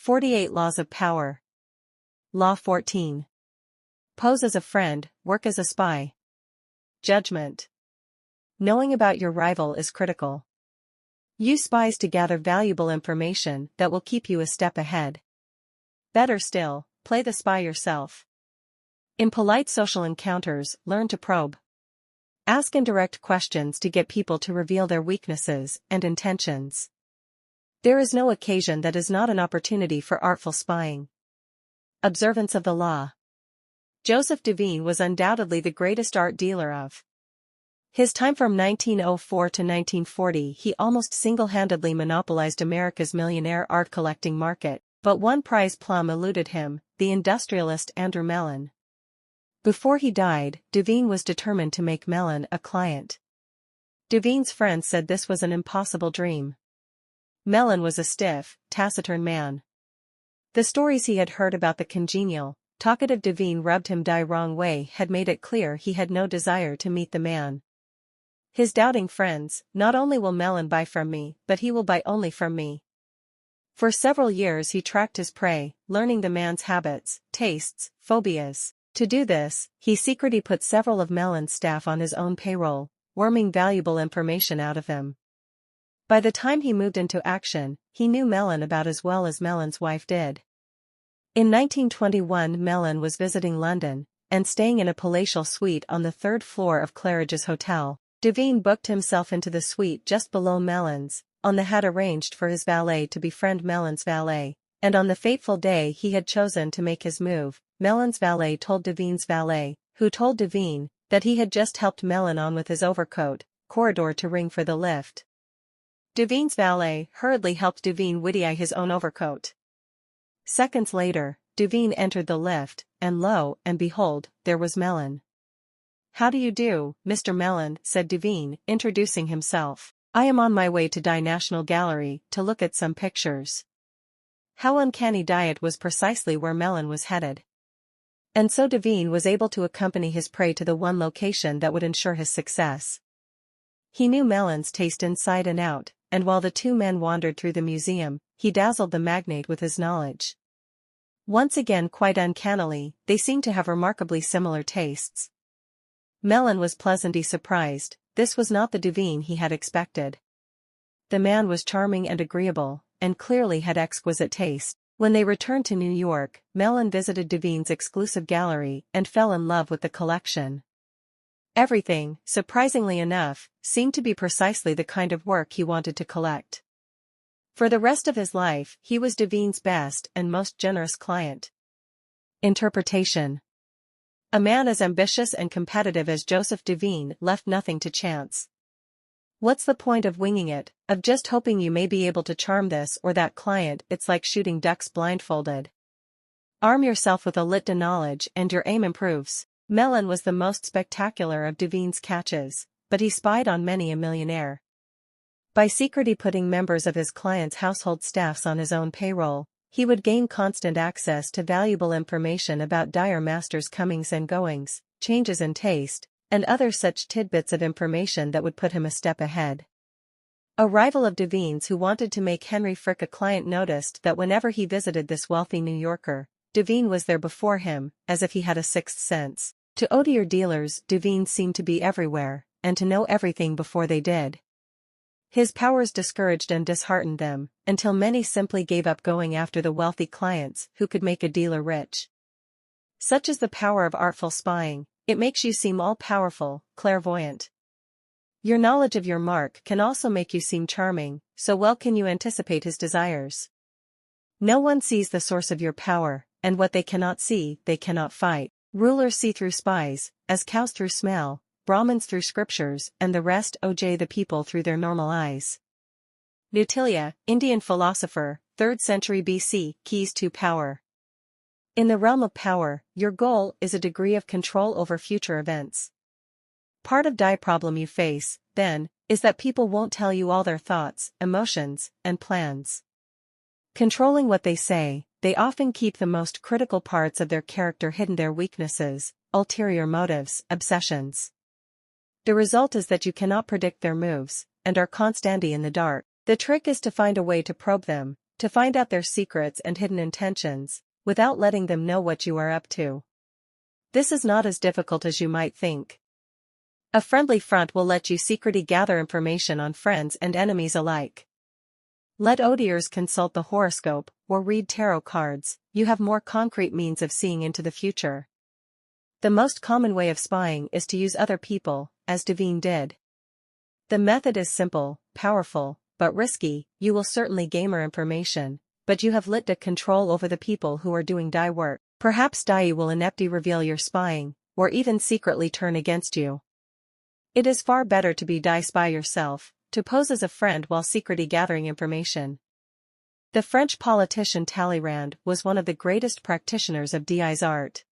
48 Laws of Power. Law 14. Pose as a friend, work as a spy. Judgment. Knowing about your rival is critical. Use spies to gather valuable information that will keep you a step ahead. Better still, play the spy yourself. In polite social encounters, learn to probe. Ask indirect questions to get people to reveal their weaknesses and intentions. There is no occasion that is not an opportunity for artful spying. Observance of the law. Joseph Devine was undoubtedly the greatest art dealer of his time. From 1904 to 1940, he almost single-handedly monopolized America's millionaire art collecting market, but one prize plum eluded him, the industrialist Andrew Melon. Before he died, Devine was determined to make Melon a client. Devine's friends said this was an impossible dream. Melon was a stiff, taciturn man. The stories he had heard about the congenial, talkative Devine rubbed him the wrong way had made it clear he had no desire to meet the man. His doubting friends, not only will Melon buy from me, but he will buy only from me. For several years he tracked his prey, learning the man's habits, tastes, phobias. To do this, he secretly put several of Melon's staff on his own payroll, worming valuable information out of them. By the time he moved into action, he knew Melon about as well as Melon's wife did. In 1921, Melon was visiting London, and staying in a palatial suite on the third floor of Claridge's Hotel. Devine booked himself into the suite just below Melon's, on the had arranged for his valet to befriend Melon's valet, and on the fateful day he had chosen to make his move, Melon's valet told Devine's valet, who told Devine, that he had just helped Melon on with his overcoat, corridor to ring for the lift. Devine's valet hurriedly helped Devine witty-eye his own overcoat. Seconds later, Devine entered the lift, and lo and behold, there was Melon. "How do you do, Mr. Melon?" said Devine, introducing himself. "I am on my way to Die National Gallery to look at some pictures." How uncanny diet was precisely where Melon was headed. And so Devine was able to accompany his prey to the one location that would ensure his success. He knew Melon's taste inside and out, and while the two men wandered through the museum, he dazzled the magnate with his knowledge. Once again, quite uncannily, they seemed to have remarkably similar tastes. Melon was pleasantly surprised. This was not the Devine he had expected. The man was charming and agreeable, and clearly had exquisite taste. When they returned to New York, Melon visited Devine's exclusive gallery and fell in love with the collection. Everything, surprisingly enough, seemed to be precisely the kind of work he wanted to collect. For the rest of his life, he was Devine's best and most generous client. Interpretation. A man as ambitious and competitive as Joseph Devine left nothing to chance. What's the point of winging it, of just hoping you may be able to charm this or that client? It's like shooting ducks blindfolded. Arm yourself with a lit de knowledge and your aim improves. Melon was the most spectacular of Devine's catches, but he spied on many a millionaire. By secretly putting members of his clients' household staffs on his own payroll, he would gain constant access to valuable information about dire masters' comings and goings, changes in taste, and other such tidbits of information that would put him a step ahead. A rival of Devine's who wanted to make Henry Frick a client noticed that whenever he visited this wealthy New Yorker, Devine was there before him, as if he had a sixth sense. To hauteur dealers, Devine seemed to be everywhere, and to know everything before they did. His powers discouraged and disheartened them, until many simply gave up going after the wealthy clients who could make a dealer rich. Such is the power of artful spying. It makes you seem all-powerful, clairvoyant. Your knowledge of your mark can also make you seem charming, so well can you anticipate his desires. No one sees the source of your power, and what they cannot see, they cannot fight. Rulers see through spies, as cows through smell, Brahmins through scriptures, and the rest the people through their normal eyes. Nautilia, Indian philosopher, 3rd century BC, keys to power. In the realm of power, your goal is a degree of control over future events. Part of the problem you face, then, is that people won't tell you all their thoughts, emotions, and plans. Controlling what they say, they often keep the most critical parts of their character hidden, their weaknesses, ulterior motives, obsessions. The result is that you cannot predict their moves, and are constantly in the dark. The trick is to find a way to probe them, to find out their secrets and hidden intentions, without letting them know what you are up to. This is not as difficult as you might think. A friendly front will let you secretly gather information on friends and enemies alike. Let audiers consult the horoscope, or read tarot cards. You have more concrete means of seeing into the future. The most common way of spying is to use other people, as Devine did. The method is simple, powerful, but risky. You will certainly gamer information, but you have lit control over the people who are doing die work. Perhaps die will ineptly reveal your spying, or even secretly turn against you. It is far better to be die spy yourself, to pose as a friend while secretly gathering information. The French politician Talleyrand was one of the greatest practitioners of DI's art.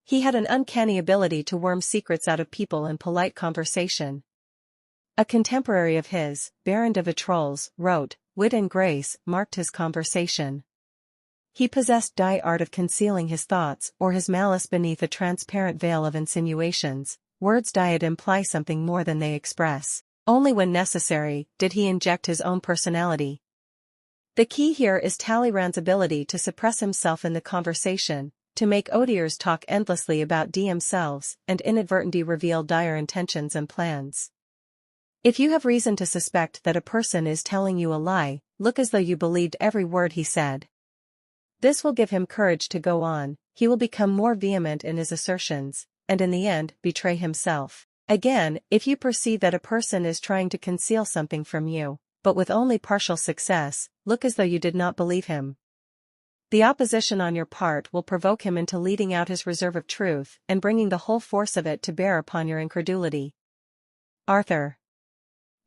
He had an uncanny ability to worm secrets out of people in polite conversation. A contemporary of his, Baron de Vitrolles, wrote, "Wit and grace marked his conversation." He possessed die art of concealing his thoughts or his malice beneath a transparent veil of insinuations. Words diet imply something more than they express. Only when necessary did he inject his own personality. The key here is Talleyrand's ability to suppress himself in the conversation, to make audiers talk endlessly about themselves and inadvertently reveal dire intentions and plans. If you have reason to suspect that a person is telling you a lie, look as though you believed every word he said. This will give him courage to go on. He will become more vehement in his assertions, and in the end, betray himself. Again, if you perceive that a person is trying to conceal something from you, but with only partial success, look as though you did not believe him. The opposition on your part will provoke him into leading out his reserve of truth and bringing the whole force of it to bear upon your incredulity. Arthur.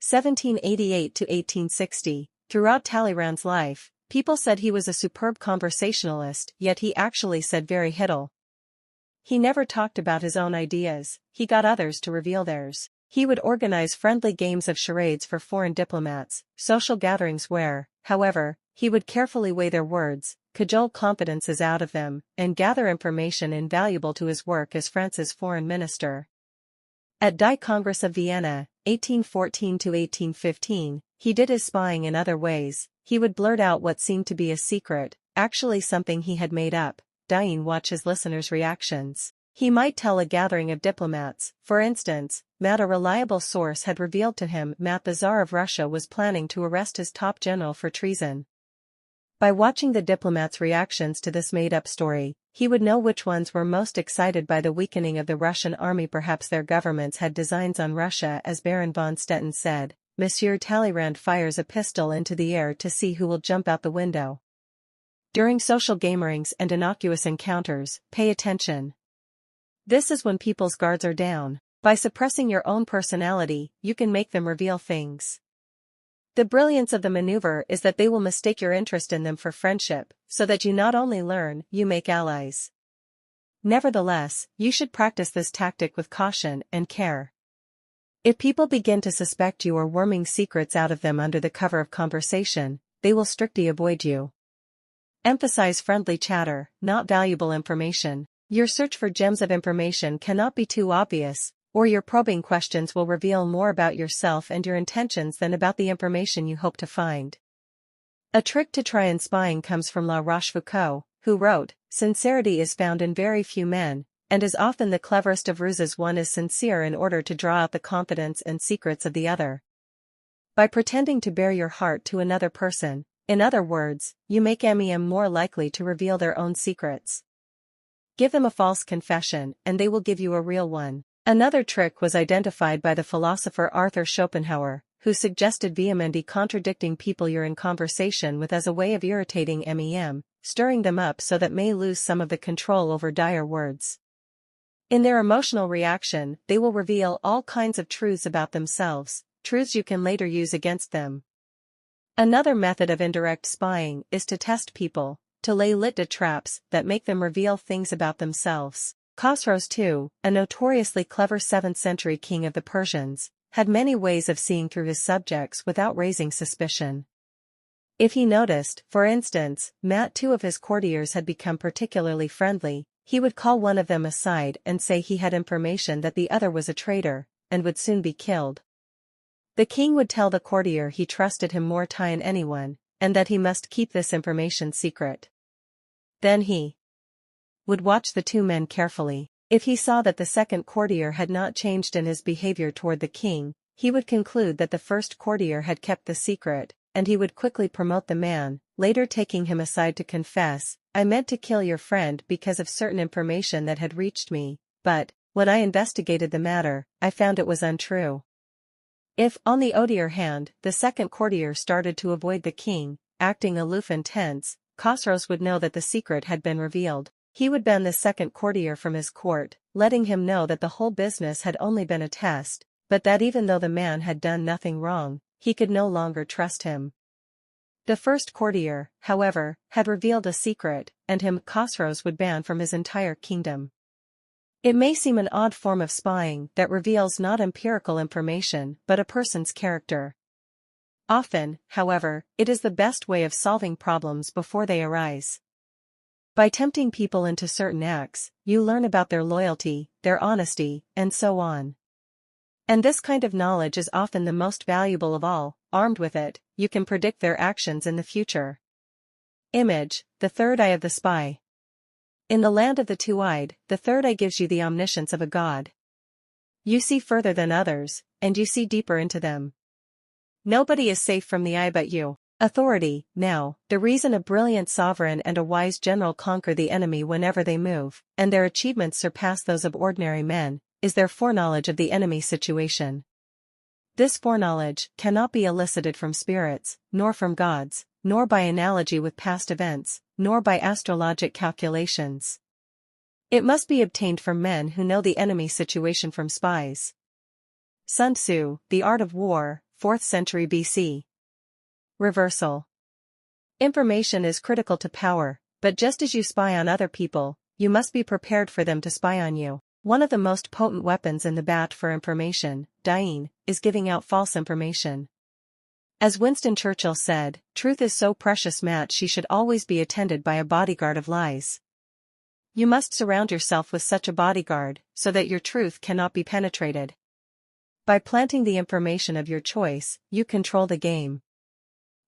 1788 to 1860. Throughout Talleyrand's life, people said he was a superb conversationalist, yet he actually said very little. He never talked about his own ideas, he got others to reveal theirs. He would organize friendly games of charades for foreign diplomats, social gatherings where, however, he would carefully weigh their words, cajole confidences out of them, and gather information invaluable to his work as France's foreign minister. At Die Congress of Vienna, 1814 to 1815, he did his spying in other ways. He would blurt out what seemed to be a secret, actually something he had made up. Dying watch his listeners' reactions. He might tell a gathering of diplomats, for instance, that a reliable source had revealed to him that the Tsar of Russia was planning to arrest his top general for treason. By watching the diplomats' reactions to this made-up story, he would know which ones were most excited by the weakening of the Russian army. Perhaps their governments had designs on Russia. As Baron von Stetten said, Monsieur Talleyrand fires a pistol into the air to see who will jump out the window. During social gamerings and innocuous encounters, pay attention. This is when people's guards are down. By suppressing your own personality, you can make them reveal things. The brilliance of the maneuver is that they will mistake your interest in them for friendship, so that you not only learn, you make allies. Nevertheless, you should practice this tactic with caution and care. If people begin to suspect you are worming secrets out of them under the cover of conversation, they will strictly avoid you. Emphasize friendly chatter, not valuable information. Your search for gems of information cannot be too obvious, or your probing questions will reveal more about yourself and your intentions than about the information you hope to find. A trick to try in spying comes from La Rochefoucauld, who wrote, "Sincerity is found in very few men, and is often the cleverest of ruses. One is sincere in order to draw out the confidence and secrets of the other. By pretending to bare your heart to another person, in other words, you make them more likely to reveal their own secrets. Give them a false confession, and they will give you a real one." Another trick was identified by the philosopher Arthur Schopenhauer, who suggested vehemently contradicting people you're in conversation with as a way of irritating them, stirring them up so that may lose some of the control over dire words. In their emotional reaction, they will reveal all kinds of truths about themselves, truths you can later use against them. Another method of indirect spying is to test people, to lay traps that make them reveal things about themselves. Khosrow II, a notoriously clever 7th-century king of the Persians, had many ways of seeing through his subjects without raising suspicion. If he noticed, for instance, that two of his courtiers had become particularly friendly, he would call one of them aside and say he had information that the other was a traitor, and would soon be killed. The king would tell the courtier he trusted him more than anyone, and that he must keep this information secret. Then he would watch the two men carefully. If he saw that the second courtier had not changed in his behavior toward the king, he would conclude that the first courtier had kept the secret, and he would quickly promote the man, later taking him aside to confess, "I meant to kill your friend because of certain information that had reached me, but, when I investigated the matter, I found it was untrue." If, on the other hand, the second courtier started to avoid the king, acting aloof and tense, Khosrow would know that the secret had been revealed. He would ban the second courtier from his court, letting him know that the whole business had only been a test, but that even though the man had done nothing wrong, he could no longer trust him. The first courtier, however, had revealed a secret, and him Khosrow would ban from his entire kingdom. It may seem an odd form of spying that reveals not empirical information but a person's character. Often, however, it is the best way of solving problems before they arise. By tempting people into certain acts, you learn about their loyalty, their honesty, and so on. And this kind of knowledge is often the most valuable of all. Armed with it, you can predict their actions in the future. Image, the third eye of the spy. In the land of the two-eyed, the third eye gives you the omniscience of a god. You see further than others, and you see deeper into them. Nobody is safe from the eye but you. Authority. Now, the reason a brilliant sovereign and a wise general conquer the enemy whenever they move, and their achievements surpass those of ordinary men, is their foreknowledge of the enemy's situation. This foreknowledge cannot be elicited from spirits, nor from gods, nor by analogy with past events, nor by astrologic calculations. It must be obtained from men who know the enemy's situation from spies. Sun Tzu, The Art of War, 4th century BC. Reversal. Information is critical to power, but just as you spy on other people, you must be prepared for them to spy on you. One of the most potent weapons in the bat for information, dying, is giving out false information. As Winston Churchill said, "Truth is so precious that she should always be attended by a bodyguard of lies." You must surround yourself with such a bodyguard, so that your truth cannot be penetrated. By planting the information of your choice, you control the game.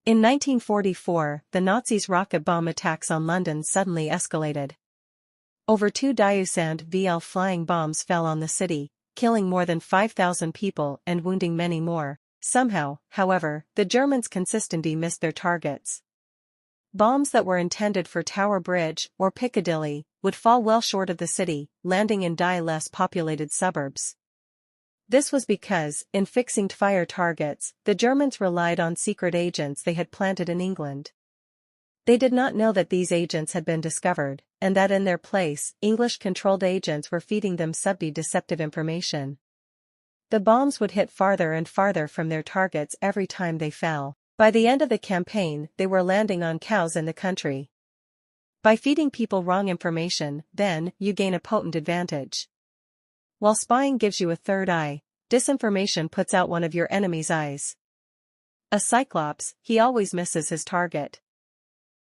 In 1944, the Nazis' rocket bomb attacks on London suddenly escalated. Over 2,000 VL flying bombs fell on the city, killing more than 5,000 people and wounding many more. Somehow, however, the Germans consistently missed their targets. Bombs that were intended for Tower Bridge or Piccadilly would fall well short of the city, landing in less populated suburbs. This was because, in fixing fire targets, the Germans relied on secret agents they had planted in England. They did not know that these agents had been discovered, and that in their place, English-controlled agents were feeding them subtly deceptive information. The bombs would hit farther and farther from their targets every time they fell. By the end of the campaign, they were landing on cows in the country. By feeding people wrong information, then, you gain a potent advantage. While spying gives you a third eye, disinformation puts out one of your enemy's eyes. A cyclops, he always misses his target.